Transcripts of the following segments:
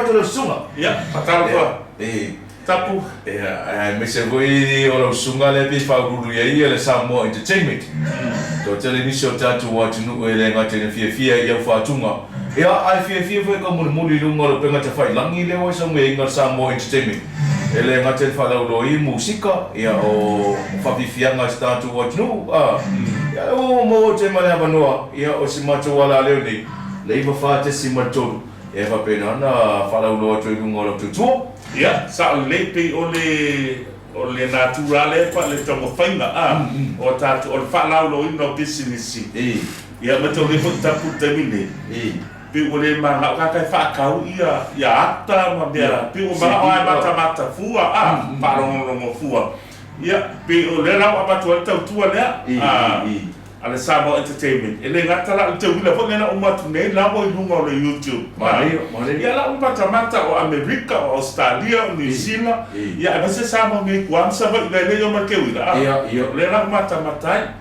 watu lo sunga. Ya, patalo ko. Tapu. Me se voi o lo sunga le pi fa guru ia le Samoa Entertainment. To tele ni so tatu watu no ele ngate ne fia ia fa tunga. Ia ai fia foi como muli lunga lo penga te fai langi le o so me ngar Samoa Entertainment. Ele ngate fa la lo I musika ia o fa fianga tatu watu no. Ia o mo te mala banoa ia o si macho wala leo ni. Leiva fa te si macho. E fa pena na fa la lo to lunga lo tu. Ya, sa lepe ole naturale pa le tongo fainga o tatu o fa la lo ino business. Ya betul le pun tapu termine. Pi ole ma ka ka fa ka ia ata ma bia pi o ma mata fua pa lo fua. Ya, pi ole la pa tu tu le ale Samoa Entertainment. Ele ngata la te wila fo ngena umatu nei la mo ilunga le YouTube. Mane. Ya la umpata mata o America o Australia o New Zealand. Ya base Samoa ngai kuamsa ba ile yo make wila. Le la mata mata.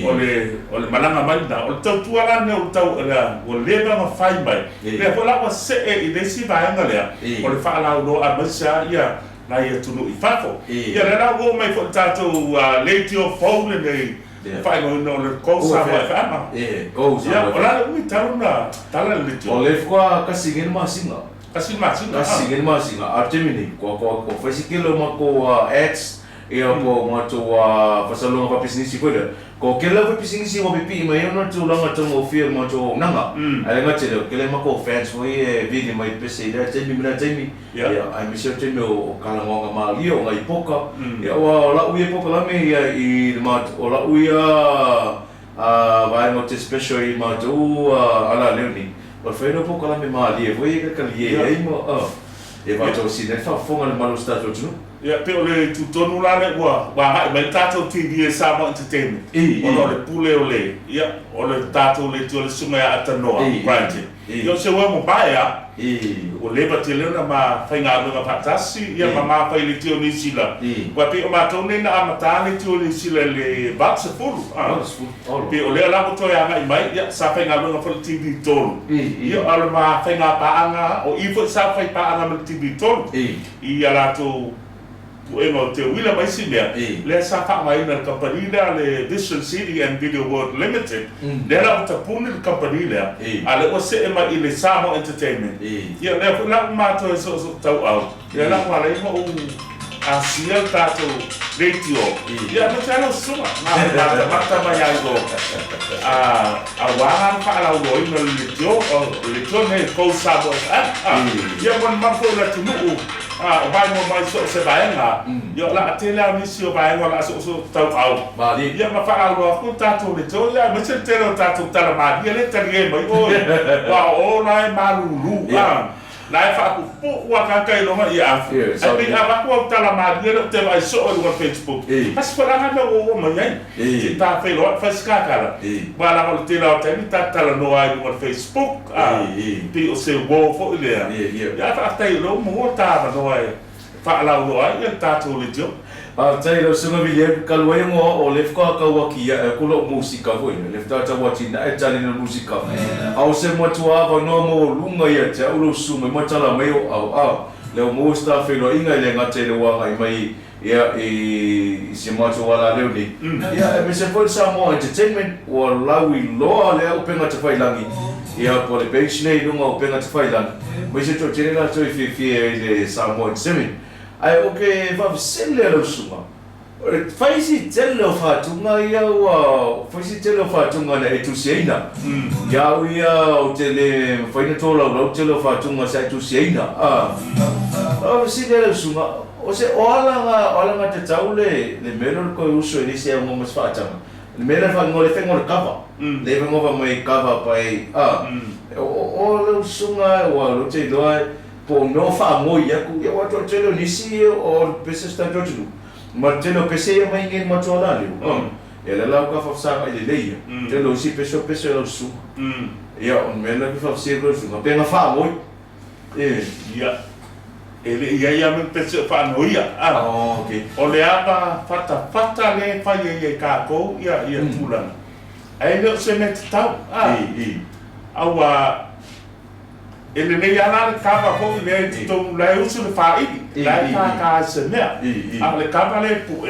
Ole malanga malda. O tau tuala ne o tau ala o leba ma fai mai. Le fo la o se e ile si ba ngale. Ole fa la lo abasa ya na ia tunu ifafo. Ya le la go mai fo tatu late o phone nei. Fai no le cosa vai fama. Cosa. Ya, ora ui taruna, tala le tio. Ole fwa kasingen masinga. Kasingen masinga. Artemini ko fasikilo mako ads e ko mato fasalonga pa business ko de. Ko kela fa business mo pipi mai no tu langa tomo feel mato nanga. Ale ngate kele mako fans mo video mai pese da temi. Ya, ai mi sure temi o kalangonga mali o ngai poka. Ya wa la ui poka la me ya I mat o la ui vai mo te special I mato ala leoni. O feino poka la me mali e voi ka kalie ai mo e va to si ne fa fonga le malo stato tu. Ya, pe ole tu tonu la le wa mai tato TV Samoa Entertainment. O le pule ole. Ya, ole tato le tu le suma ya atanoa project. Yo se wa mo baia. O leba te lena ma fainga lunga patasi ia ma fai le tio ni sila. Wa pe o ma tone na amata le tio ni sila le baksa fulu. Pe o le la mo to ya mai ia sa fainga lunga fo TV tolu. Ia ala ma fainga paanga o ifo sa fai paanga ma TV tolu. Ia la to Bueno, te wila mai simea. Le sa fa mai na company le Vision City and Video World Limited. Le la ta puni le company le. Ale o se ma ile Samoa Entertainment. Ya le la ma to so tau au. Ya la ma le mo asia tato radio. Ya no chalo suma. Na mata mai algo. Awangan pa la lo ino le tio ne ko sabo. Ya mon ma ko la tunu. Vai mo mai so se baenga. Yo la tele ni si o baenga la so tau au. Bali. Ya ma fa algo ku tato le to ya me se tero tato tala ma dia le tele mai o. Wa o na malulu. Lai fa ku pu wa ka kai lo ma ya. Ai ava ku tala ma dia le te vai so o Facebook. As para na o ma ngai. Ti ta fe lo fa ska kala. Ba la ko te la te ni ta tala no ai o Facebook. Ti o se wo fo ile. Ya fa tai lo mo ta no ai. Fa la lo ai ya ta to le jo. Tai lo sunga vile kalwai mo o lefka ka wakia ko lo musika foi lefta ta watina e tani no musika au se mo tua va no mo lunga ia te ulo sume mo tala mai au le mo sta fe lo inga le ngate le wa mai ia se mo wala le ni ia me se foi Samoa Entertainment o lawi lo le o penga te fai langi ia po le pension lunga o penga te fai langi mo se to tene la to fi le Samoa Entertainment ai okay va sele lo suma fai si tele fa tunga ia wa fai si tele fa tunga na etusiena ya o tele fai na tola o tele fa tunga sa etusiena si le suma o se oala te taule le melo ko uso ni se mo mas fa tama le melo fa ngole fe ngole kava le ve ngova mai kava pai o lo sunga wa lo te doai po no fa mo ia ku ia wato telo nisi o pese sta joju ma telo pese ia mai ngin ma tola liu ela la ka fa sa ile leia telo si pese lo su ia on mena ki fa se lo su ma pena fa mo ia ele ia me pese fa no ia okay o le aba fata le fa ia ka ko ia tula ai le se met tau awa ele nei ala le kapa ko le tonu lai usu le faidi lai ka se mea a le kapa le pu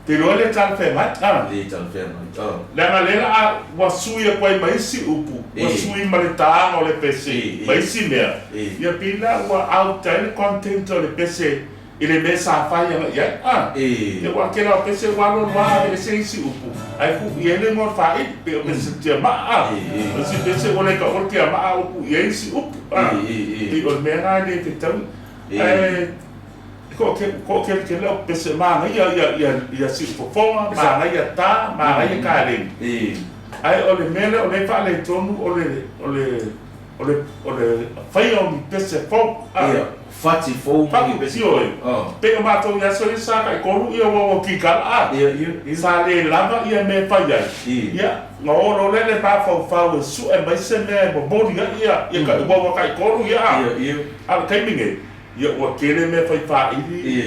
te lo le tal fe mai le tal fe mai le na le a wasui e kwai mai si upu wasui malita o le pese mai si mea ia pila wa out tel content o le pese ele me sa fa ya e wa ke la pese wa lo wa le se si upu ai ku ele mo fa pe o pese te ma o si pese o le ka o te ma upu ye si upu e o me na le te tau ko ke le pese ma ya si fo ma ya ta ma ya ka le ai o le mele o le fa le tonu o le fai o mi pese fo fati fo mi pese o pe o ma to ya so sa ka ko ru o ki ka sa le lava ia me fa ya no no le pa fa su e mai se me bo ia ka bo ka ko ru ya al kai minge ia o kele me fa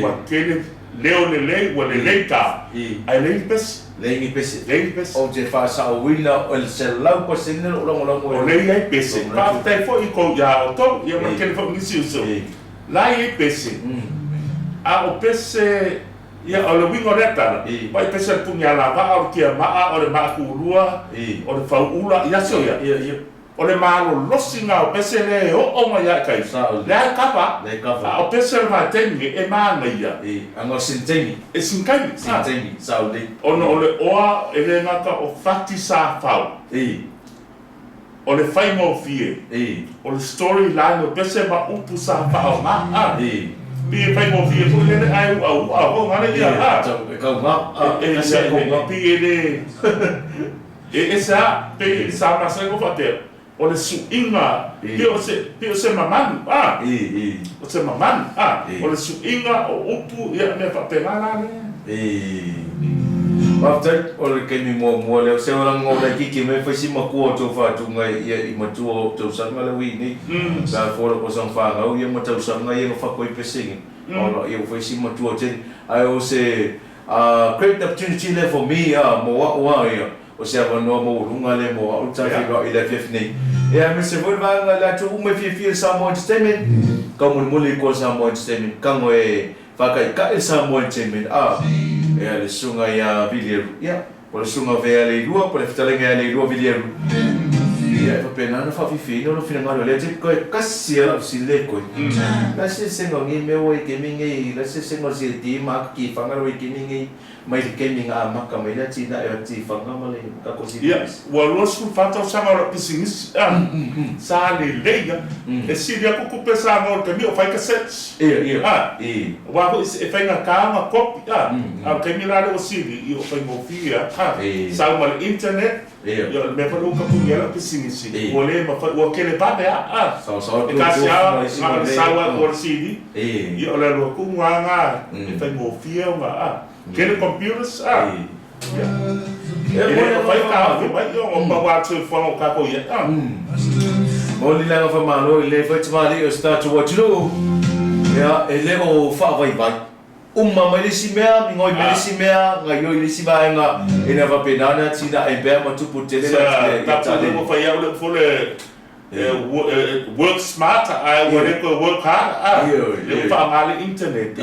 wa kele leo le wa le ka ai le pese Lengi pese o te fa sa wina o se lau ko se no lo le ai pese pa te fo I ko ya o to ia ma ke fo nisi so la ai pese a o pese ia o le wingo reta vai pese punya la va o kia ma o le ma ku lua o le fa ula ia so ia o le malo losinga o pese le o ma ya kai le kapa o pese ma tengi e ma na ia ango sintengi sinkai sintengi sa le ono le oa e le ngata o fati sa fau o le fai mo fie o le storyline o pese ma upu sa fau ma pi fai mo fie ko le ai au ngale ia ka ma se ko ma pi le esa pe sa ma se ko fate o le suinga pio se mamanu o se mamanu o le suinga o upu ia me fa pegana le After o le kemi mo le se ora ngo le kiki me fa si maku o to fa tu ngai ia I matu o to sanga le wi ni sa fora ko sang fa ngau ia matu sanga ia fa ko I pesing o ia fa si matu o ten I o se great opportunity there for me mo wa ia o se ava no mo runga le mo o ta fi go I le fif ni ia me se vol va la tu me fi sa mo entertainment ka mo le ko sa mo entertainment ka mo e fa ka sa mo entertainment ia le sunga ia Vilieru ia o le sunga vea le lua po le fitalenga le lua Vilieru ia fa pena na fa fifi no fina ngalo le te ko kasi ala si le ko la se sengo ngi me o ke mingi la se sengo si ti ma ki fa ngalo ke mingi mai ke mingi a maka mai la tina e ti fa ngama le ka ko si ia wa lo su fa to sa ngalo pisingis sa le leia e si dia ko pesa ngalo ke mi o fa ka set ia wa ko e fa nga ka ma copy a ke mi la o si I o fa mo fia sa ma internet yo me fa ka pu ya pisingis o le ma fa o ke le pa so e ka sia ma sa wa o si yo le lo ku nga e fa mo fia ma ke le computers fai ka vai yo o ba wa tu fo o ka ko ia mo li la fa malo le fa tmali o sta tu what you ya ele o fa vai umma mai si mea mi ngoi mai si mea nga yo le si ba nga ina va penana tina e be ma tu putele ta ta mo fa ya le fo le work smart work hard le fa mal internet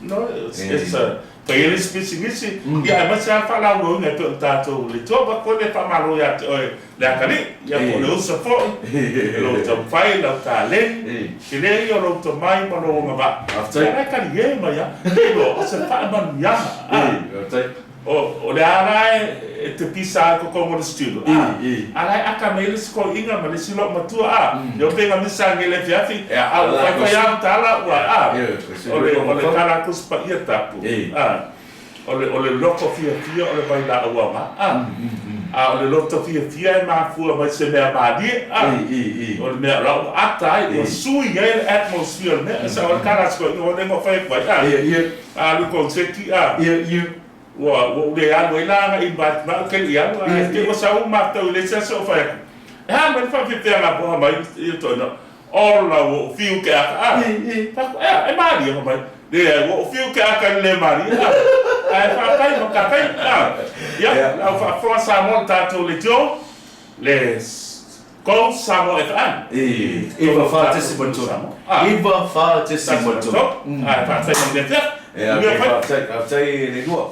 no it's pa ele spesifisi ya ma sa fa la lo nga to ta to le to ba ko le fa malo ya le akali ya ko le usa fo lo to fai lo ta le le yo lo to mai pa lo nga ba after ya ka ye ma ya lo se fa ba ya o le ara te pisa ko ko mo studio ala aka me le ko inga ma le silo matua yo penga misa ngele fiafi fa ko ya tala wa o le kala ko spa ia tapu o le loko fia o le vai la wa ma o le loko fia ma fu ma se me ma di o le me la ata o sui ya atmosphere me sa o kala ko no le mo fa ko lu ko se ki wa le ya lo ila ga invite ma ke ya ke o sa ma to le se so fa ma fa fi te la bo ma to no all la wo fiu ke e ma di ma de wo fiu ke aka le ma di fa kai no ka kai ya la fa sa monta to le jo les Kau Samoa FM. Iva fa te simaton. Iva fa te simaton. Fa te simaton. Ia fa tai le dua.